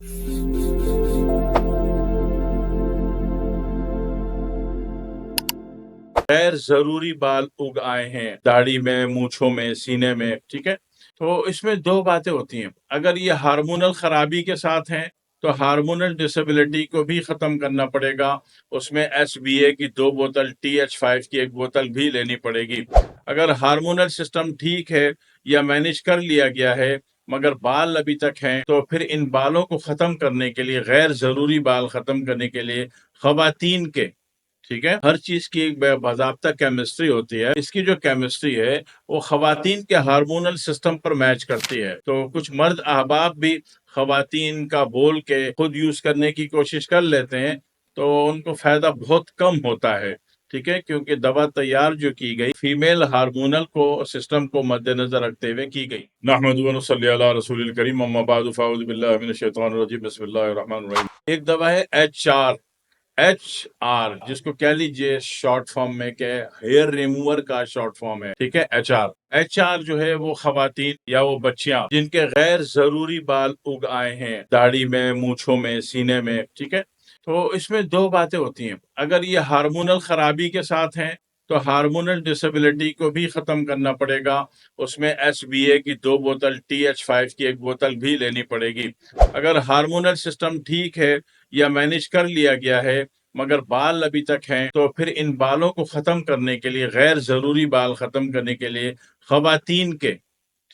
गैर जरूरी बाल उग आए हैं दाढ़ी में, मूंछों में, सीने में, ठीक है। तो इसमें दो बातें होती हैं। अगर ये हार्मोनल खराबी के साथ हैं तो हार्मोनल डिसेबिलिटी को भी खत्म करना पड़ेगा। उसमें SBA की 2 बोतल, TH5 की 1 बोतल भी लेनी पड़ेगी। अगर हार्मोनल सिस्टम ठीक है या मैनेज कर लिया गया है मगर बाल अभी तक हैं, तो फिर इन बालों को खत्म करने के लिए, गैर जरूरी बाल खत्म करने के लिए खवातीन के, ठीक है, हर चीज की एक बाज़ाब्ता केमिस्ट्री होती है। इसकी जो केमिस्ट्री है वो खवातीन के हार्मोनल सिस्टम पर मैच करती है। तो कुछ मर्द अहबाब भी खवातीन का बोल के खुद यूज करने की कोशिश कर लेते हैं, तो उनको फायदा बहुत कम होता है, ठीक है, क्योंकि दवा तैयार जो की गई फीमेल हार्मोनल को सिस्टम को मद्देनजर रखते हुए की गई। नहमदुहु व नसल्ली अला रसूलिल करीम, अम्मा बाद, फ़अऊज़ु बिल्लाहि मिनश शैतानिर रजीम, बिस्मिल्लाहिर रहमानिर रहीम। एक दवा है HR, जिसको कह लीजिए शॉर्ट फॉर्म में क्या है, हेयर रिमूवर का शॉर्ट फॉर्म है, ठीक है। HR जो है वो खवातीन या वो बच्चियां जिनके गैर जरूरी बाल उग आए हैं दाढ़ी में, मूंछों में, सीने में, ठीक है। तो इसमें दो बातें होती हैं। अगर ये हार्मोनल खराबी के साथ हैं तो हार्मोनल डिसेबिलिटी को भी खत्म करना पड़ेगा। उसमें SBA की 2 बोतल, TH5 की 1 बोतल भी लेनी पड़ेगी। अगर हार्मोनल सिस्टम ठीक है या मैनेज कर लिया गया है मगर बाल अभी तक हैं, तो फिर इन बालों को खत्म करने के लिए, गैर जरूरी बाल खत्म करने के लिए खवातीन के,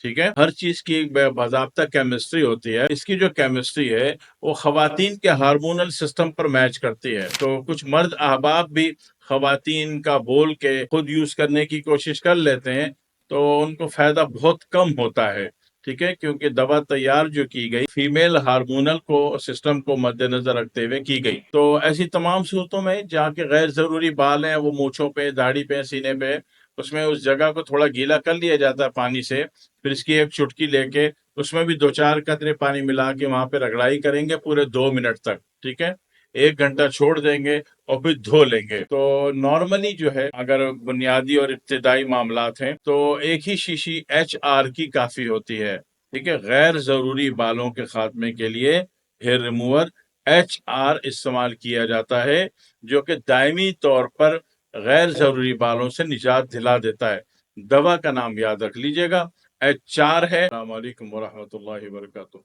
ठीक है, हर चीज की एक बाज़ाब्ता केमिस्ट्री होती है। इसकी जो केमिस्ट्री है वो खवातीन के हार्मोनल सिस्टम पर मैच करती है। तो कुछ मर्द अहबाब भी खवातीन का बोल के खुद यूज करने की कोशिश कर लेते हैं, तो उनको फायदा बहुत कम होता है, ठीक है, क्योंकि दवा तैयार जो की गई फीमेल हार्मोनल को सिस्टम को मद्देनजर रखते हुए की गई। तो ऐसी तमाम सूरतों में जहाँ के गैर जरूरी बाल हैं, वो मूंछों पे, दाढ़ी पे, सीने पे, उसमें उस जगह को थोड़ा गीला कर लिया जाता है पानी से। फिर इसकी एक चुटकी लेके उसमें भी 2-4 कतरे पानी मिला के वहां पे रगड़ाई करेंगे पूरे 2 मिनट तक, ठीक है। 1 घंटा छोड़ देंगे और फिर धो लेंगे। तो नॉर्मली जो है, अगर बुनियादी और इब्तिदाई मामलात हैं, तो एक ही शीशी HR की काफी होती है, ठीक है। गैर जरूरी बालों के खात्मे के लिए हेयर रिमूवर HR इस्तेमाल किया जाता है, जो कि दायमी तौर पर गैर जरूरी बालों से निजात दिला देता है। दवा का नाम याद रख लीजिएगा, HR है। अस्सलाम वालेकुम वरहमतुल्लाहि वबरकातुहू।